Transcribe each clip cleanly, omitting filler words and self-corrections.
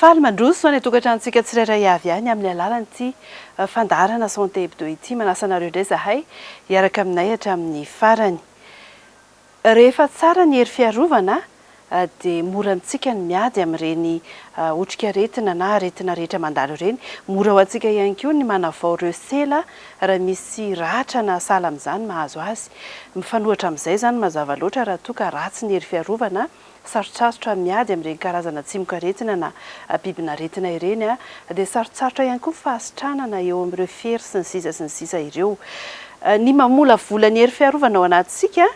Faly mandroso any tokantranontsika tsirairay avy any amin'ny alalan'ity fandaharana santé hebdo ity manasa anareo indray zahay hiaraka aminay hatramin'ny farany. Rehefa tsara ny hery fiarovana dia mora antsika ny miady amin'ireny otrika aretina na aretina rehetra mandalo ireny. Mora ho antsika ihany koa ny manavao ireo sela raha misy ratra na sahala amin'izany mahazo azy. Mifanohitra amin'izay izany mazava loatra raha toa ka ratsy ny hery fiarovana, sarotsarotra miady amin'ireny karazana tsimoka-retina na bibina-retina ireny dia sarotsarotra ihany koa fahasitranana eo amin'ireo fery sy ny sisa ireo. Ny mamola vola ny hery fiarovana ao anatintsika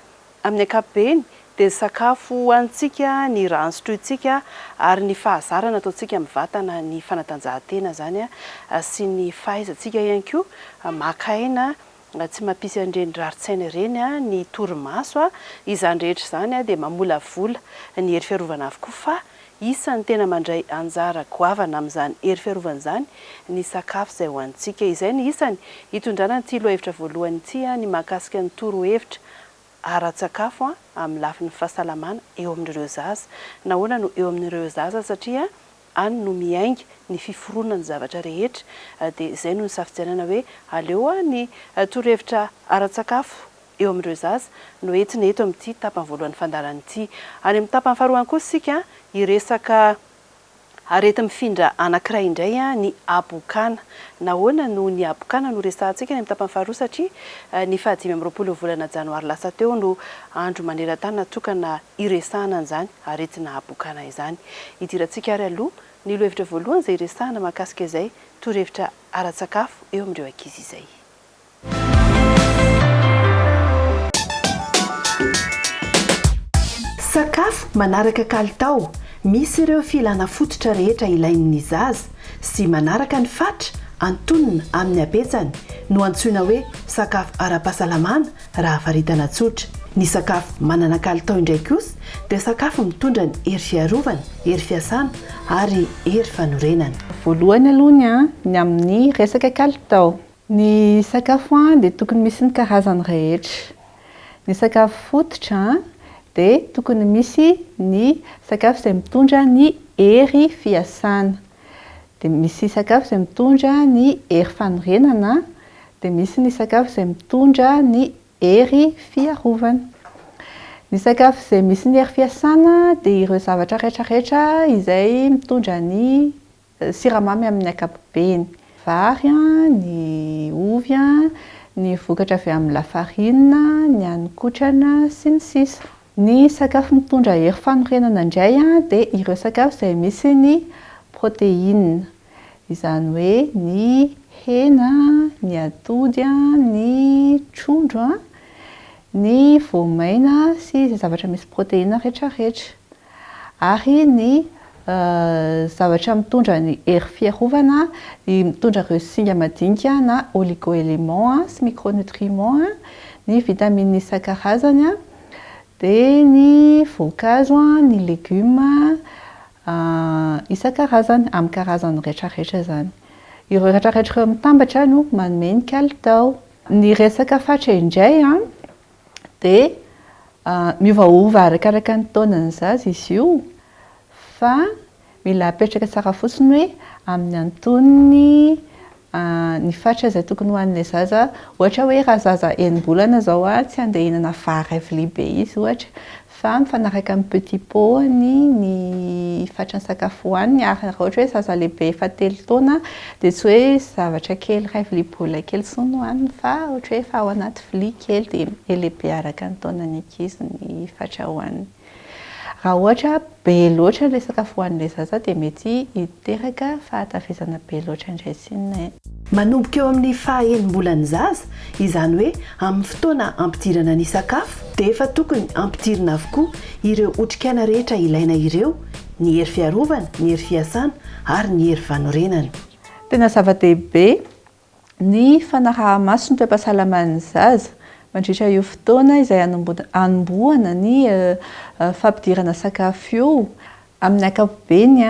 amin'ny ankapobeny dia sakafo hoantsika, ny rano sotrointsika ary ny fahazarana ataontsika amin'ny vatana, ny fanatanjahantena zany sy ny fahaizantsika ihany koa maka aina tsy mampisy an'ireny rarin-tsaina ireny ny torimaso izany rehetra izany dia mamola vola ny hery fiarovana avokoa, fa isan'ny tena mandray anjara goavana amin'izany hery fiarovana izany ny sakafo izay hoantsika. Izay ny isany hitondrana ity lohahevitra voalohany ity ny mahakasika ny torohevitra ara-tsakafo amin'ny lafin'ny fahasalamana eo amin'ireo zaza. Nahoana no eo amin'ireo zaza? Satria any no miainga ny fiforoana ny zavatra rehetra dia izay no nisafidianana hoe aleo ny torohevitra ara-tsakafo eo amin'ireo zaza no entina eto amin'ity tapany voalohany fandarana ity. Any amin'ny tapany faharoa koa isika hiresaka arety mifindra anankiray indray ny abokana. Nahoana no ny abokana no resahantsika ny amin'ny tapany faharoa? Satria ny 25 volana janoary lasa teo no andro maneran-tany natokana hiresahana an'izany aretina abokana izany. Hidirantsika ary aloha ny lohahevitra voalohany izay hiresahana mahakasika izay torohevitra ara-tsakafo eo amin'ireo ankizy izay. Sakafo manaraka kalitao. Misy ireo filana fototra rehetra ilain'ny zaza sy manaraka ny fatra antonona amin'ny apetsany no antsoina hoe sakafo ara-pahasalamana raha faritana tsotra. Ny sakafo manana kalitao indray kosa dia sakafo mitondra ny hery fiarovana, hery fiasana ary hery fanorenana. Voalohany aloha ny amin'ny resaka kalitao. Ny sakafo dia tokony misy ny karazany rehetra. Ny sakafo fototra dia tokony misy ny sakafo izay mitondra ny hery fiasana. Dia misy sakafo izay mitondra ny hery fanorenana, dia misy ny sakafo izay mitondra ny hery fiarovana. Ny sakafo izay misy ny hery fiasana dia ireo zavatra rehetrarehetra izay mitondra ny siramamy amin'ny ankapobeny. Vary, ny ovy, ny vokatra avy amin'ny lafarinina, ny hanin-kotrana sy ny sisa. Ny sakafo mitondra hery fanorenana indray dia ireo sakafo izay misy ny protéine. Izany hoe ny hena, ny atody, ny trondro, ny voamaina sy izay zavatra misy protéine rehetrarehetra. Ary ny zavatra mitondra ny hery fiarovana, mitondra ireo singa madinika na oligo-éléments sy micronutriments, ny vitamine isan-karazany, dia ny voankazo, ny légumes isan-karazany amin'ny karazany rehetrarehetra zany. Ireo rehetrarehetra ireo mitambatra no manome ny kalitao. Ny resaka fatra indray dia miovaova arakaraka ny taonany zaza izy io, fa mila apetraka tsara fotsiny hoe amin'ny antonony ny fatra izay tokony hoan'ilay zaza. Ohatra hoe raha zaza enim-bolana zao tsy andeha hihinana vary avy be izy ohatra, fa mifanaraka amin'ny petit pot-ny ny fatran'ny sakafo hoaniny. Ary raha ohatra hoe zaza lehibe efa 3 taona dia tsy hoe zavatra kely iray vilia baolina kely sy no hoaniny, fa ohatra hoe efa ao anaty vilia kely dia lehibe araka ny taonany ankizy ny fatra hoaniny. Raha ohatra be loatra ilay sakafo hoan'ilay zaza dia mety hiteraka fahatavizana be loatra indray tsinay. Manomboka eo amin'ny faha-enim-bolan'ny zaza, izany hoe amin'ny fotoana ampidirana ny sakafo dia efa tokony ampidirina avokoa ireo otrikaina rehetra ilaina ireo, ny hery fiarovana, ny hery fiasana ary ny hery fanorenana. Tena zava-dehibe ny fanaraha-maso ny toe-pahasalaman'ny zaza mandritra io fotoana izay anombohana ny fampidirana sakafo io. Amin'ny ankapobeny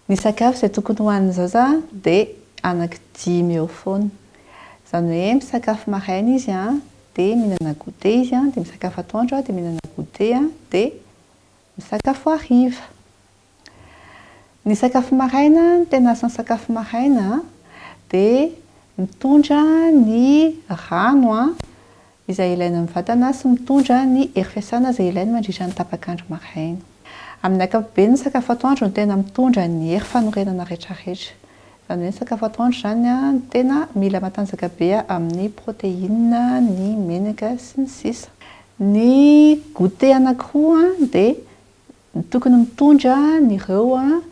ny sakafo izay tokony hoan'ny zaza dia anaky 5 eo foana. Izany hoe misakafo maraina izy dia mihinana goûter izy, dia misakafo atoandro dia mihinana goûter, dia misakafo hariva. Ny sakafo maraina, ny tena asan'ny sakafo maraina dia mitondra ny rano izay ilaina amin'ny vatana sy mitondra ny hery fiasana izay ilaina mandritra ny tapakandro maraina. Amin'ny ankapobeny ny sakafo atoandro no tena mitondra ny hery fanorenana rehetrarehetra. Izany hoe ny sakafo atoandro izany no tena mila matanjaka be amin'ny protéine, ny menaka sy ny sisa. Ny goûter anankiroa dia tokony mitondra ireo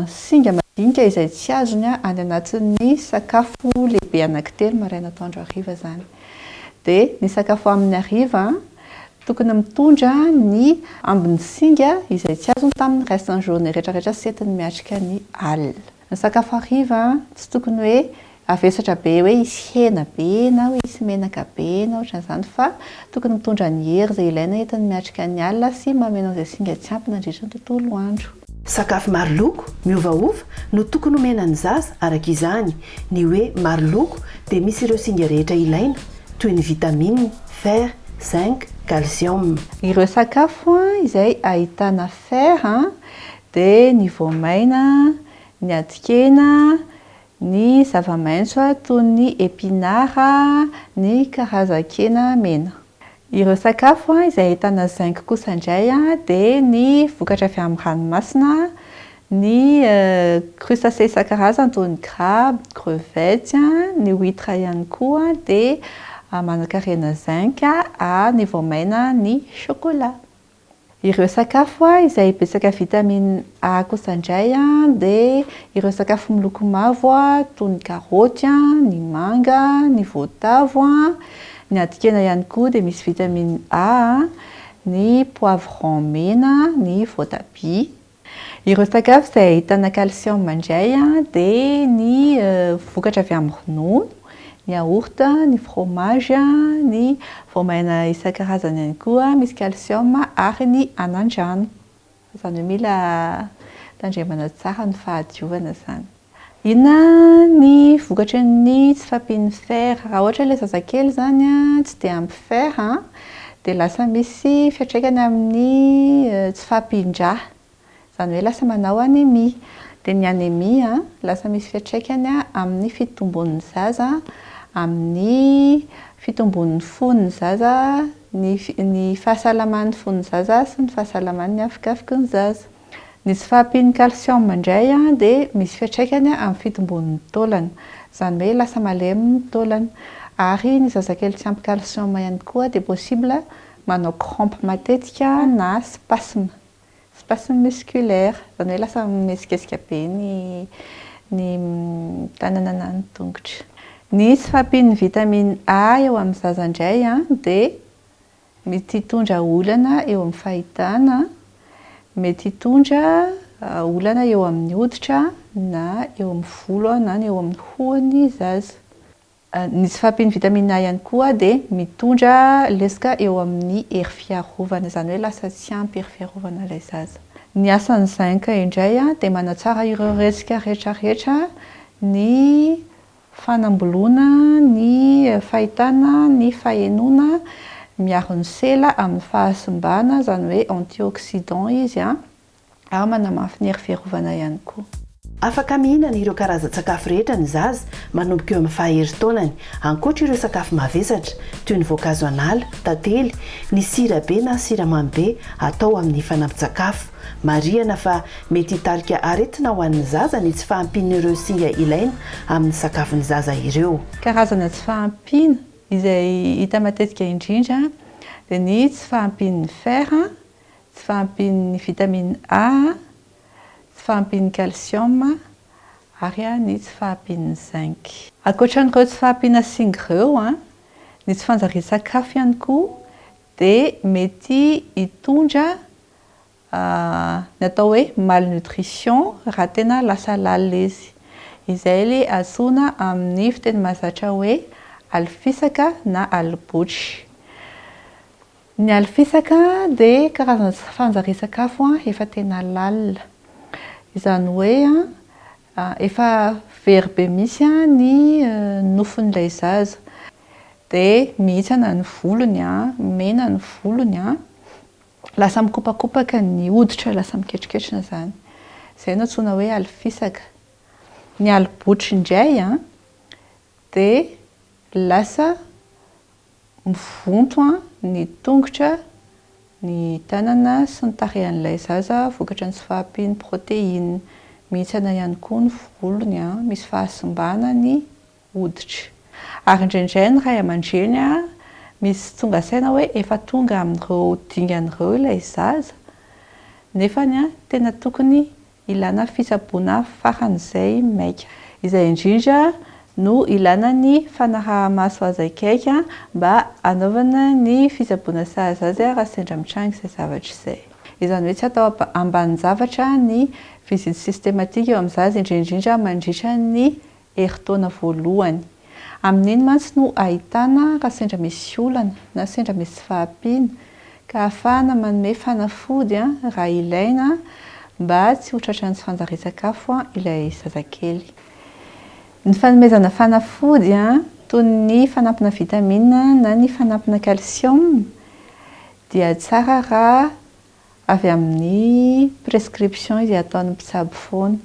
singa madinika izay tsy azony any anatin'ny sakafo lehibe anankitelo maraina, atoandro, hariva izany. Dia ny sakafo amin'ny hariva tokony mitondra ny ambiny singa izay tsy azony tamin'ny reste-ny journée rehetrarehetra sy entiny miatrika ny alina. Ny sakafo hariva tsy tokony hoe avesatra be hoe hisy hena be na hoe hisy menaka be na ohatran'izany, fa tokony mitondra ny hery izay ilaina entiny miatrika ny alina sy mameno izay singa tsy ampy nandritra ny tontolo andro. Sakafo maro loko miovaova no tokony omenany zaza araka izany. Ny hoe maro loko dia misy ireo singa rehetra ilaina toy ny vitamine, fer, zinc, calcium. Ireo sakafo izay ahitana fer dia ny voamaina, ny atikena, ny zava-maitso toy ny épinard, ny karazan-kena mena. Ireo sakafo izay ahitana zinc kosa indray dia ny vokatra avy amin'ny ranomasina, ny crustacés isan-karazany toy ny crabe, crevette, ny huître ihany koa dia manan-karena zinc, ny voamaina, ny chocolat. Ireo sakafo izay betsaka vitamine A kosa indray dia ireo sakafo miloko mavo toy ny karaoty, ny manga, ny voatavo, ny atikena ihany koa dia misy vitamine A, ny poivron mena, ny voatabia. Ireo sakafo izay ahitana calcium indray dia ny vokatra avy amin'ny ronono, ny yaourt, ny fromage, ny voamaina isan-karazany ihany koa misy calcium ary ny anan-drano. Izany hoe mila tandremana tsara ny fahadiovana izany. Inona ny vokatry ny tsy fampian'ny fer? Raha ohatra ilay zazakely izany tsy dia ampy fer dia lasa misy fiantraikany amin'ny tsy fahampian-draha. Izany hoe lasa manao anémie. Dia ny anémie lasa misy fiantraikany amin'ny fitombon'ny zaza, amin'ny fitombon'ny fon'ny zaza, ny fahasalaman'ny fon'ny zaza sy ny fahasalaman'ny afikafiky ny zaza. Ny tsy fahampian'ny calcium indray dia misy fiantraikany amin'ny fitombon'ny taolana. Izany hoe lasa malemy ny taolana. Ary ny zazakely tsy ampy calcium ihany koa dia possible manao crampe matetika na spasme musculaire. Izany hoe lasa mihesikesika be ny tanana na ny tongotra. Ny tsy fahampian'ny vitamine A eo amin'ny zaza indray dia mety hitondra olana eo amin'ny fahitana, mety hitondra olana eo amin'ny hoditra na eo amin'ny volo na eo amin'ny hohon'ny zaza. Ny tsy fahampian'ny vitamine A ihany koa dia mitondra lesaka eo amin'ny hery fiarovana, izany hoe lasa tsy ampy hery fiarovana ilay zaza. Ny asan'ny zinc indray dia manatsara ireo resika rehetrarehetra, ny fanamboloana, ny fahitana, ny fahenoana, miaro ny sela amin'ny fahasimbana, izany hoe antioxydant izy ary manamafy ny hery fiarovana ihany koa. Afaka mihinana ireo karazan-tsakafo rehetra ny zaza manomboka eo amin'ny fahaheritaonany, ankoatra ireo sakafo mavesatra toy ny voankazo anala, tantely, ny sira be na siramamy be atao amin'ny fanampin-tsakafo. Marihana fa mety hitarika aretina ho an'ny zaza ny tsy fahampian'ireo singa ilaina amin'ny sakafon'ny zaza ireo. Karazana tsy fahampiana izay hita matetika indrindra dia ny tsy fahampian'ny fer, tsy fahampian'ny vitamine A, tsy fahampian'ny calcium ary ny tsy fahampian'ny zinc. Ankoatran'ireo tsy fahampiana singa ireo, ny tsy fanjarian-sakafo ihany koa dia mety hitondra ny atao hoe malnutrition raha tena lasa lalina izy. Izay ilay antsoina amin'ny fiteny mahazatra hoe alifisaka na alibotry. Ny alifisaka dia karazana fanjarian-sakafo efa tena lalina. Izany hoe efa very be misy ny nofon'ilay zaza dia mihitsana ny volony, mena ny volony, lasa mikopakopaka ny hoditra, lasa miketriketrina izany. izay no antsoina hoe alifisaka. Ny alibotry indray dia lasa mivonto ny tongotra, ny tanana sy ny tarehan'ilay zaza vokatry ny tsy fahampian'ny protéine. Mihintsana ihany koa ny volony, misy fahasimbana ny hoditra. Ary indraindray ny ray aman-dreny misy tonga saina hoe efa tonga amin'ireo dingan'ireo ilay zaza, nefany tena tokony ilana fitsaboana faran'izay maika. Izay indrindra no ilana ny fanaraha-maso azy akaiky mba anaovana ny fitsaboana sazy azy raha sendra mitranga izay zavatra izay. Izany hoe tsy atao ambany zavatra ny visite systématique eo amin'ny zaza indrindra mandritra ny herintaona voalohany. Amin'iny mantsy no ahitana raha sendra misy olana na sendra misy tsy fahampiana ka ahafahana manome fanafody raha ilaina mba tsy ho tratra ny tsy fanjarian-tsakafo ilay zazakely. Ny fanomezana fanafody toy ny fanampina vitamina na ny fanampina calcium dia tsara raha avy amin'ny prescription izy ataon'ny mpitsabo foana.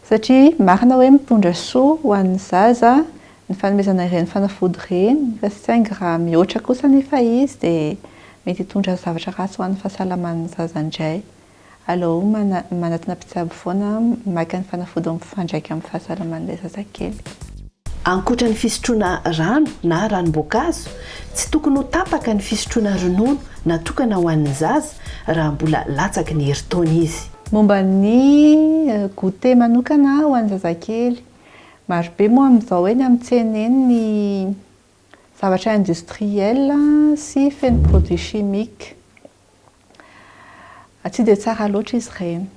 Satria marina hoe mitondra soa ho an'ny zaza ny fanomezana ireny fanafody ireny, fa saingy raha mihoatra kosa nefa izy dia mety hitondra zavatra ratsy ho an'ny fahasalaman'ny zaza indray. Aleo manatina mpitsabo foana maka ny fanafody mifandraika amin'ny fahasalaman'ilay zazakely. Ankoatra ny fisotroana rano na ranom-boankazo, tsy tokony ho tapaka ny fisotroana ronono natokana ho an'ny zaza raha mbola latsaky ny herintaona izy. Momba ny goûter manokana ho an'ny zazakely, maro be moa amin'izao hoe ny amin'ny tsena eny ny zavatra industriel sy feno produit chimique. Tsy dia tsara loatra izy ireny.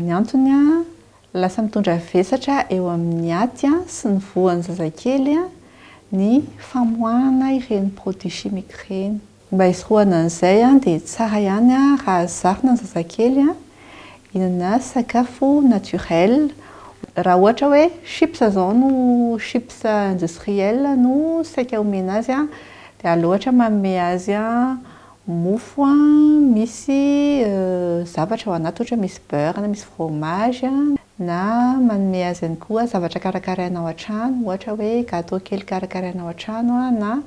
Ny antony lasa mitondra vesatra eo amin'ny aty sy ny voan'ny zazakely ny famoahana ireny produit chimique ireny. Mba hisorohana an'izay dia tsara ihany raha zarina ny zazakely ihinana sakafo naturel. Raha ohatra hoe chips zao no chips industriel no saika omena azy dia aleo ohatra manome azy mofo misy zavatra ao anaty, ohatra misy beurre na misy fromage, na manome azy ihany koa zavatra karakaraina ao an-trano, ohatra hoe gâteau kely karakaraina ao an-trano na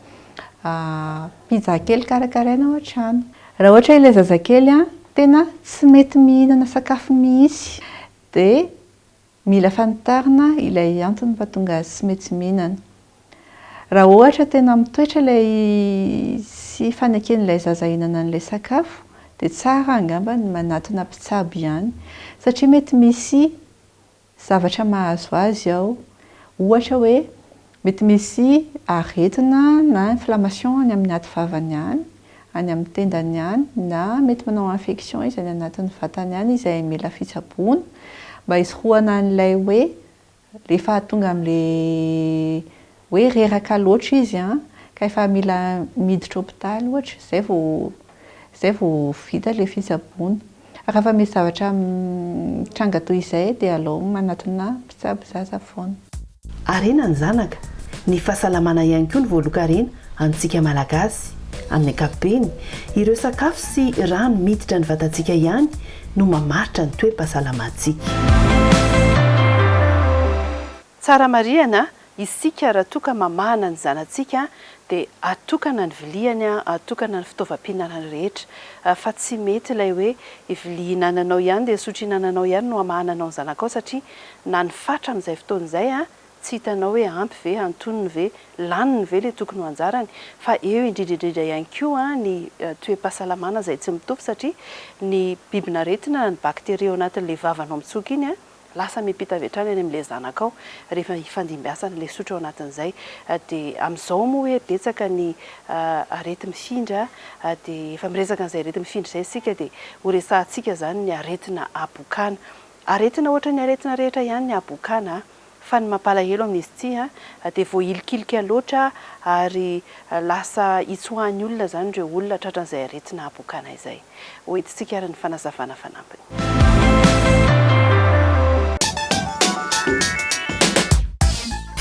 pizza kely karakaraina ao an-trano. Raha ohatra ilay zazakely tena tsy mety mihinana sakafo mihitsy dia mila fanitarina ilay antony mba tonga azy tsy mety mihinana. Raha ohatra tena mitoetra ilay sy faneken'ilay zaza hihinana an'ilay sakafo dia tsara angamba ny manatina mpitsabo ihany, satria mety misy zavatra mahazo azy ao, ohatra hoe mety misy aretina na inflammation any amin'ny aty vavany any, any amin'ny tendany any, na mety manao infection izy any anatin'ny vatany any izay mila fitsaboana mba hisorohana an'ilay hoe rehefa tonga amin'ilay hoe reraka loatra izy ka efa mila miditra hôpitaly ohatra, izay vao vita ilay fitsaboana. Raha misy zavatra mitranga toy izay dia aleo manatina mpitsabo zaza foana. Harena ny zanaka, ny fahasalamana ihany koa ny voalokarena antsika malagasy. Amin'ny ankapobeny, ireo sakafo sy rano miditra ny vatantsika ihany no mamaritra ny toe-pahasalamantsika. Tsara marihana isika raha toka mamahana ny zanantsika dia atokana ny viliany, atokana ny fitaovam-pihinanany rehetra, fa tsy mety ilay hoe vilia hinananao ihany dia sotro hinananao ihany no hamahananao ny zanakao, satria na ny fatra amin'izay fotoana izay tsy hitanao hoe ampy ve, antonony ve, laniny ve ilay tokony ho anjarany, fa eo indrindrindrindra ihany koa ny toe-pahasalamana izay tsy mitovy, satria ny bibinaretina ny bakteria ao anatin'ilay vavanao mitsoka iny lasa miampita avy hatrany any amin'ilay zanakao rehefa hifandimbiasana ilay sotro ao anatin'izay. Dia amin'izao moa hoe betsaka ny arety mifindra dia efa miresaka an'izay arety mifindra izay isika dia horesahantsika zany ny aretina abokana. Aretina ohatra ny aretina rehetra ihany ny abokana, fa ny mampalahelo amin'izy ity dia voailikilika loatra ary lasa hitsoahan'ny olona zany ireo olona tratran'izay aretina abokana izay. Hoentintsika ary ny fanazavana fanampiny.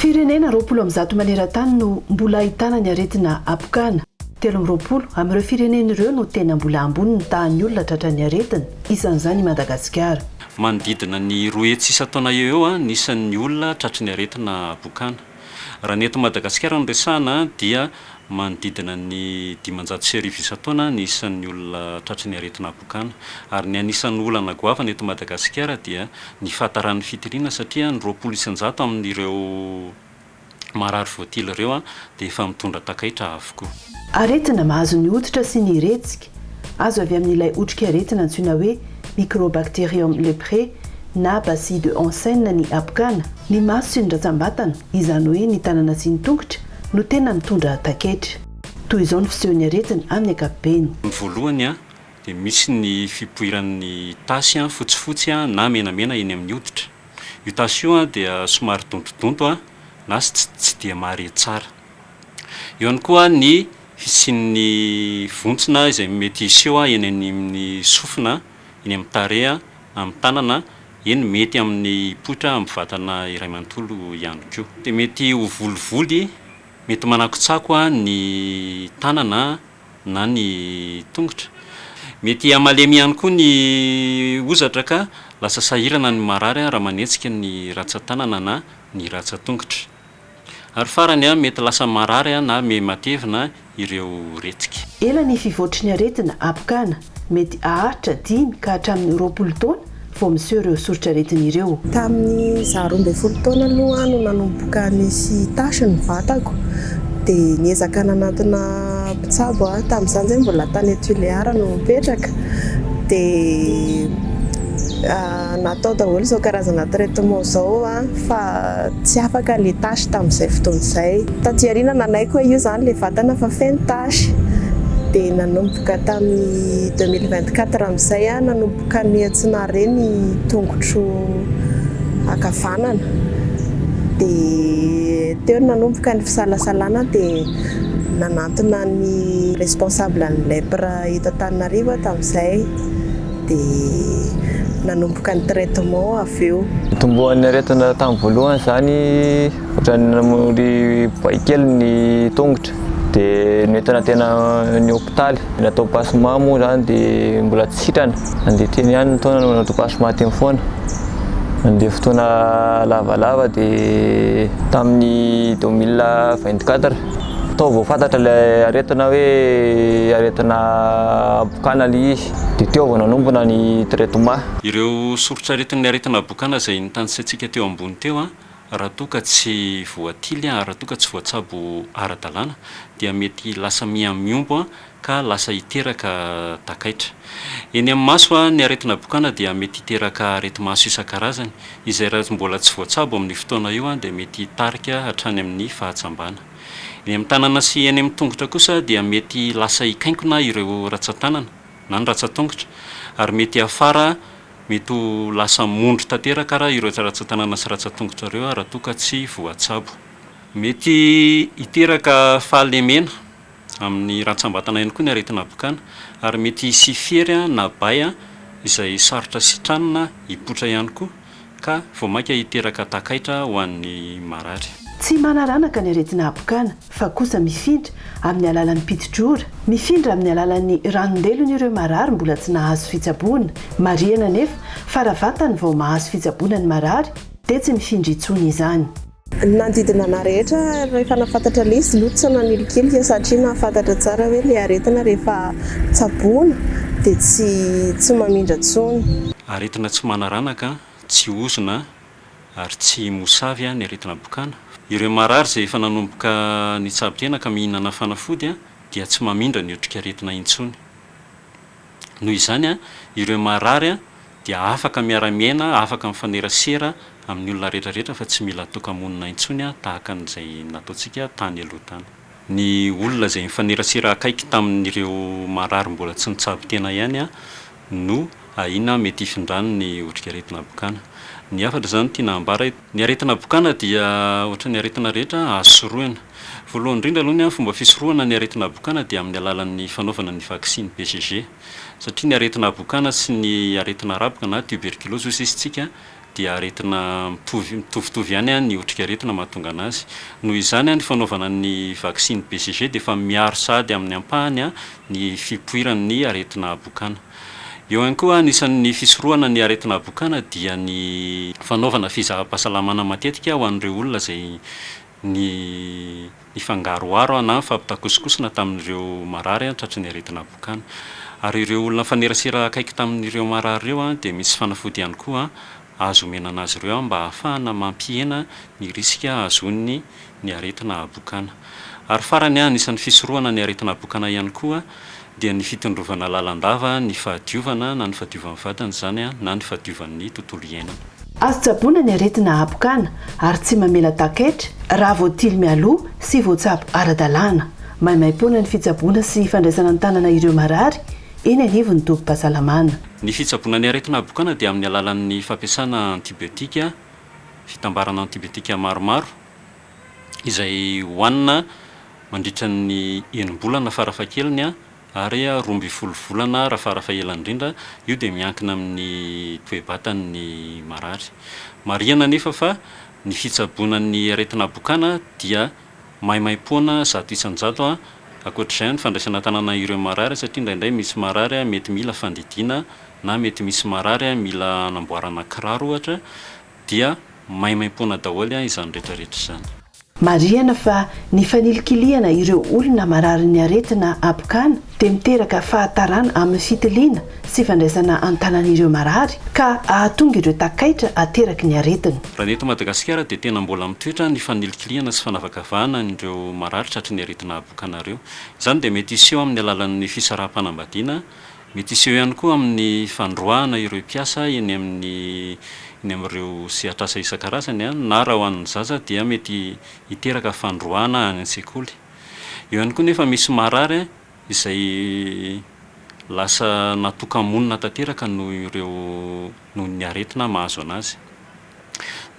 Firenena 20 maneran-tany no mbola ahitana ny aretina abokana. 3 amin'ireo firenen'ireo no tena mbola ambony ny tahan'ny olona tratrany aretina isan'izany i Madagasikara. Manodidina ny 2 hetsy isa-taona eo nisan'ny olona tratry ny aretina bokana. Raha ny eto Madagasikara no resahana dia manodidina ny 500 isa-taona nisan'ny olona tratry ny aretina bokana. Ary ny anisan'ny olana goavana eto Madagasikara dia ny fahataran'ny fitiliana satria ny 20 isan-jato amin'ireo marary voatily ireo dia efa mitondra takaitra avokoa. Aretina mahazo ny hoditra sy ny retsika azo avy amin'ilay otrika aretina antsoina hoe Microbacterium leprae na Bacille de Hansen ny abokana. Ny maso sy ny ratsambatana, izany hoe ny tanana sy ny tongotra no tena mitondra takaitra. Toy izao ny fisehon'ny aretina amin'ny ankapobeny. Ny voalohany dia misy ny fipoiran'ny tasy fotsifotsy na menamena eny amin'ny hoditra. Io tasy io dia somary dontodonto na tsy dia mahare tsara. Eo ihany koa ny fisian'ny vontsina izay mety hiseho eny amin'ny sofina, eny amin'ny tarehy, amin'ny tanana, eny mety amin'ny potra amin'ny vatana iray manontolo ihany koa. Dia mety ho volivoly, mety manakotsako ny tanana na ny tongotra. Mety hamalemy ihany koa ny hozatra ka lasa sahirana ny marary raha manetsika ny ratsan-tanana na ny ratsan-tongotra. Ary farany mety lasa marary na matevina ireo retsika. Ela ny fivoatry ny aretina abokana mety aharitra 10 ka hatramin'ny 20 taona vao miseho ireo soritra aretina ireo. Tamin'ny 12 taona aloha no nanomboka nisy tasy ny vatako dia niezaka nanantona mpitsabo tamin'izany zay mbola tany Tuléar no mipetraka dia natao daholo izao karazana traitement izao fa tsy afaka le tasy tamin'izay fotoana izay. Taty aoriana nanaiko hoe io zany le vatana fa feno tasy dia nanomboka tamin'ny 2024 amin'izay nanomboka niantsona reny tongotro akavanana dia teo nanomboka ny fisalasalana dia nanantona ny responsable ny lèpre eto Antananarivo tamin'izay dia nanomboka ny traitement avy eo. Tombohan'ny aretina tamin'ny voalohany zany ohatran'ny namory baikely ny tongotra dia noentina tena ny hôpitaly natao pansement moa zany dia mbola tsy sitrana. Andeha teny ihany ny taona no natao pansement teny foana. Andeha fotoana lavalava dia tamin'ny 2024 tao vao fantatra ilay aretina hoe aretina bokana ilay izy dia teo vao nanombona ny traitement. Ireo soritra aretin'ny aretina bokana izay nitanisantsika teo ambony teo raha toa ka tsy voatily raha toa ka tsy voatsabo ara-dalàna dia mety lasa miamiombo ka lasa hiteraka takaitra. Eny amin'ny maso ny aretina bokana dia mety hiteraka areti-maso isan-karazany izay raha mbola tsy voatsabo amin'ny fotoana io dia mety hitarika hatrany amin'ny fahatsambana. Eny amin'ny tanana sy eny amin'ny tongotra kosa dia mety lasa hikaingona ireo ratsan-tanana na ny ratsan-tongotra ary mety afara mety ho lasa mondro tanteraka raha ireo ratsan-tanana sy ratsan-tongotra ireo raha toa ka tsy voatsabo. Mety hiteraka fahalemena amin'ny ratsambatana ihany koa ny aretina bokana ary mety hisy fery na bay izay sarotra sitranina hipotra ihany koa ka vao mainka hiteraka takaitra ho an'ny marary. Tsy manaranaka ny aretina abokana fa kosa mifindra amin'ny alalan'ny pitidrora, mifindra amin'ny alalan'ny ranondelony ireo marary mbola tsy nahazo fitsaboana. Marihana nefa fa raha vatany vao mahazo fitsaboana ny marary dia tsy mifindra intsony izany. Nandidina ana rehetra rehefa nafantatra ilay izy lotsana ny likely satria nafantatra tsara hoe ilay aretina rehefa tsaboana dia tsy mamindra intsony. Aretina tsy manaranaka, tsy ozona ary tsy mosavy ny aretina bokana. Ireo marary izay efa nanomboka ny tsabo-tena ka mihinana fanafody dia tsy mamindra ny otrika aretina intsony. Noho izany ireo marary dia afaka miara-miaina, afaka mifanerasera amin'ny olona rehetrarehetra fa tsy mila toka-monina intsony tahaka an'izay nataontsika tany aloha tany. Ny olona izay mifanerasera akaiky tamin'ireo marary mbola tsy nitsabo-tena ihany no ahina mety hifindrany ny otrika aretina bokana. Ny afatra zany tiana ambara ny aretina bokana dia ohatran'ny aretina rehetra azo sorohana. Voalohany indrindra aloha ny fomba fisorohana ny aretina bokana dia amin'ny alalan'ny fanaovana ny vaksiny BCG satria ny aretina bokana sy ny aretina araboka na tuberculose hoy isitsika dia aretina mitovitovy ihany ny otrika aretina mahatonga anazy. Noho izany ny fanaovana ny vaksiny BCG dia efa miaro sady amin'ny ampahany ny fipoiran'ny aretina bokana. Eo ihany koa anisan'ny fisorohana ny aretina bokana dia ny fanaovana fizaham-pahasalamana matetika ho an'ireo olona izay ny fangaroaro na fampitakosokosona tamin'ireo marary tratry ny aretina bokana. Ary ireo olona fanerasera akaiky tamin'ireo marary ireo dia misy fanafody ihany koa azo omena anazy ireo mba ahafahana mampihena ny risika azon'ny ny aretina bokana. Ary farany anisan'ny fisorohana ny aretina bokana ihany koa dia ny fitondrovana lalandava, ny fahadiovana na ny fahadiovan'ny vatana zany na ny fahadiovan'ny tontolo iainana. Azo tsaboana ny aretina bokana ary tsy mamela taketra raha voatily mialoha sy voatsabo ara-dalàna. Maimaim-poana ny fitsaboana sy fandraisana ny tanana ireo marary eny anivo ny tobim-pahasalamana. Ny fitsaboana ny aretina bokana dia amin'ny alalan'ny fampiasana antibiotika, fitambarana antibiotika maromaro izay hoanina mandritra ny enim-bolana farafahakeliny ary 12 volana raha farafahaelany indrindra. Io dia miankina amin'ny toe-batan'ny marary. Marihana nefa fa ny fitsaboana ny aretina bokana dia maimaim-poana zato isan-jato ankoatr'izay ny fandraisana tanana ireo marary satria indraindray misy marary mety mila fandidiana na mety misy marary mila anamboarana kiraro ohatra dia maimaim-poana daholo izany rehetrarehetra izany. Marihana fa ny fanilikiliana ireo olona marary ny aretina bokana dia miteraka fahatarana amin'ny fitiliana sy fandraisana antanan'ireo marary ka ahatonga ireo takaitra ateraky ny aretina. Raha ny eto Madagasikara dia tena mbola mitoetra ny fanilikiliana sy fanavakavahana ireo marary tratry ny aretina bokana ireo. Izany dia mety iseho amin'ny alalan'ny fisaraha-panambadiana, mety iseho ihany koa amin'ny fandroahana ireo mpiasa eny amin'ireo sehatr'asa isan-karazany na raha ho an'ny zaza dia mety hiteraka fandroahana any an-tsekoly. Eo ihany koa nefa misy marary izay lasa natoka-monina tanteraka noho ny aretina mahazo anazy.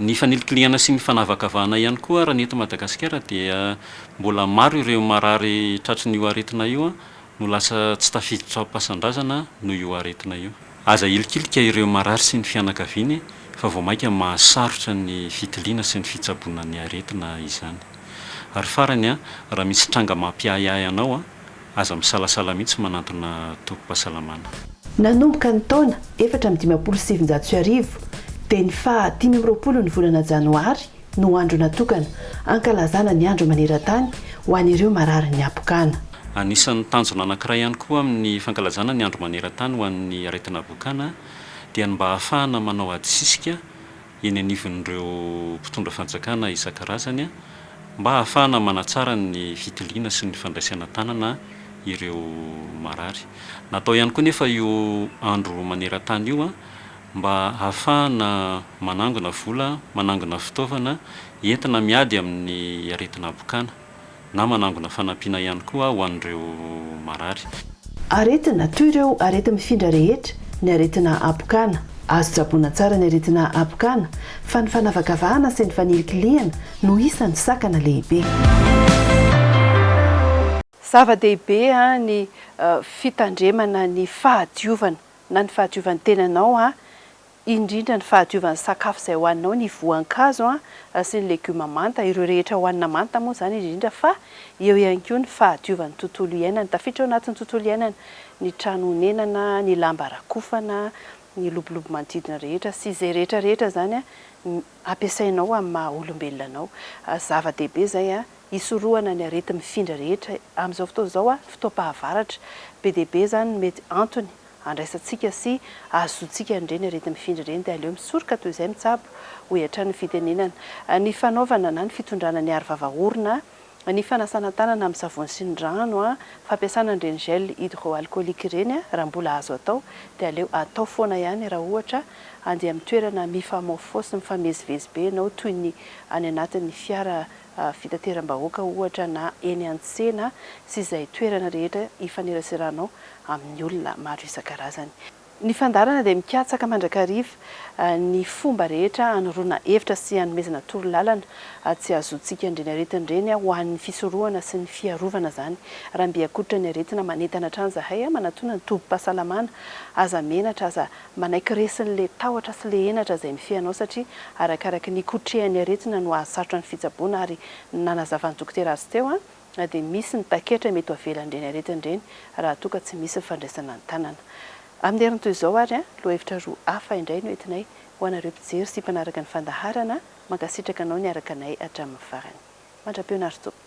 Ny fanilikiliana sy ny fanavakavahana ihany koa raha ny eto Madagasikara dia mbola maro ireo marary tratry n'io aretina io no lasa tsy tafiditra am-pasan-drazana noho io aretina io. Aza ilikilika ireo marary sy ny fianakaviany fa vao mainka mahasarotra ny fitiliana sy ny fitsaboana ny aretina izany. Ary farany raha misy tranga mampiahiahy anao aza misalasala mihitsy manantona tobim-pahasalamana. Nanomboka ny taona 427 dia ny faha 520 ny volana janoary no andro natokana ankalazana ny andro maneran-tany ho an'ireo marary ny bokana. Anisan'ny tanjona anankiray ihany koa amin'ny fankalazana ny andro maneran-tany ho an'ny aretina bokana dia mba ahafahana manao ady sisika eny anivon'ireo mpitondra fanjakana isan-karazany mba ahafahana manatsara ny fitiliana sy ny fandraisana tanana ireo marary. Natao ihany koa nefa io andro maneran-tany io mba ahafahana manangona vola, manangona fitaovana entina miady amin'ny aretina bokana na manangona fanampiana ihany koa ho an'ireo marary. Aretina toy ireo aretina mifindra rehetra ny aretina bokana. Azo tsaboana tsara ny aretina bokana fa ny fanavakavahana sy ny fanilikiliana no isan'ny sakana lehibe. Zava-dehibe ny fitandremana ny fahadiovana na ny fahadiovan'ny tenanao indrindra ny fahadiovan'ny sakafo izay hohaninao, ny voankazo sy ny legioma manta, ireo rehetra hohanina manta moa izany indrindra fa eo ihany koa ny fahadiovan'ny tontolo iainana. Tafiditra ao anatin'ny tontolo iainana ny trano honenana, ny lamba rakofana, ny lobolobo manodidina rehetra sy izay rehetrarehetra zany ampiasainao amin'ny maha olombelona anao. Zava-dehibe izay isorohana ny arety mifindra rehetra amin'izao fotoana izao fotoam-pahavaratra be dia be zany mety antony andraisantsika sy azotsika ireny arety mifindra ireny dia aleo misoroka toy izay mitsabo ho hiatran'ny fitenenana. Ny fanaovana na ny fitondrana ny arovava-orona, ny fanasana tanana amin'ny savony sy ny rano, fampiasana ireny gel hydroalcoolique ireny raha mbola azo atao dia aleo atao foana ihany raha ohatra andeha amin'ny toerana mifamaofo sy mifamezivezy be ianao toy ny any anatin'ny fiara fitateram-bahoaka ohatra na eny an-tsena sy izay toerana rehetra ifaneraseranao amin'ny olona maro isan-karazany. Ny fandarana dia mikatsaka mandrakariva ny fomba rehetra anoroana hevitra sy hanomezana torolalana tsy azotsika indreny aretin'ireny ho an'ny fisorohana sy ny fiarovana zany. Raha mbiakotra ny aretina manentana hatrany zahay manatona ny tobim-pahasalamana aza menatra aza manaiky resin'le tahotra sy le henatra izay mifehanao satria arakaraky ny kotrehan'ny aretina no ahasarotra ny fitsaboana ary nanazavan'ny dokotera azy teo dia misy ny taketra mety avelan'ireny aretin'ireny raha toa ka tsy misy fandraisana ny tanana. Amin'ny heriny toy izao ary lohahevitra roa hafa indray no entinay ho anareo mpijery sy mpanaraka ny fandaharana mankasitraka anao niaraka anay hatramin'ny farany. Mandra-peo narytopo.